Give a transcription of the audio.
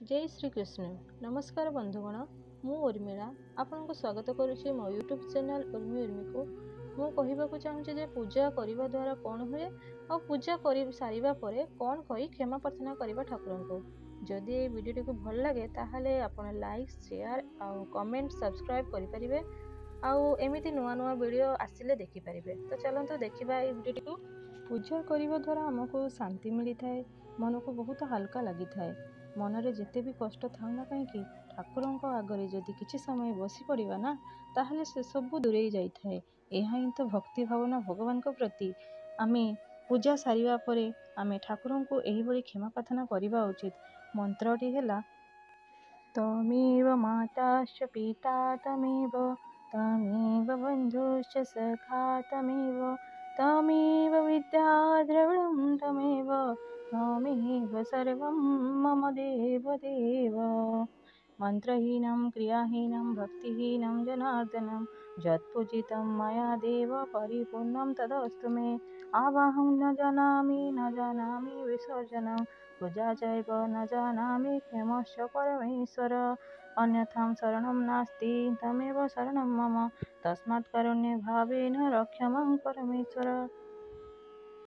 जय श्री कृष्ण। नमस्कार बंधुगण, मु उर्मिला आपनको स्वागत करुच्ची मो यूट्यूब चैनल उर्मी उर्मी को। मु कहवाक चाहूँगी जे पूजा करने द्वारा कौन हुए और पूजा कर सारिबा परे कौन कही क्षमा प्रार्थना करबा ठाकुर को। जदि ये वीडियो को भल लगे ताहले आपण लाइक शेयर और कमेंट सब्सक्राइब करें आउ एमती नुआ नुआ वीडियो आसिले देखिपारे। तो चलते देखा ये वीडियो को। पूजा करने द्वारा आमको शांति मिली थाए, मन को बहुत हल्का लगी थाए। मनरे जिते भी कष्ट थाउ ना कहीं ठाकुरंक आगरे जदि किछि समय बसी पड़िबा ना ताहले से सब दूरेई जाई थाए। एहा ही तो भक्ति भावना भगवान को प्रति। आमे पूजा सारिबा परे आमे ठाकुरंको एही भली क्षमा प्रार्थना करिबा उचित। मंत्रटी हैला तमेव माताश्च पिता तमेव तमेव बन्धुश्च सखा तमेव तमेव विद्या द्रविणं तमेव तमेव सर्वं मम देव देव। मंत्रहीनं क्रियाहीनं भक्तिहीनं जनार्दनं यत्पूजितं मया देव परिपूर्णं तदस्तु मे। आवाहं न जानामि विसर्जनं पूजा चैव न जानामि क्षमश्च परमेश्वर। अन्यथां शरणं नास्ति तमेव शरणं मम तस्मात् कारुण्य भावेन रक्ष मां परमेश्वर।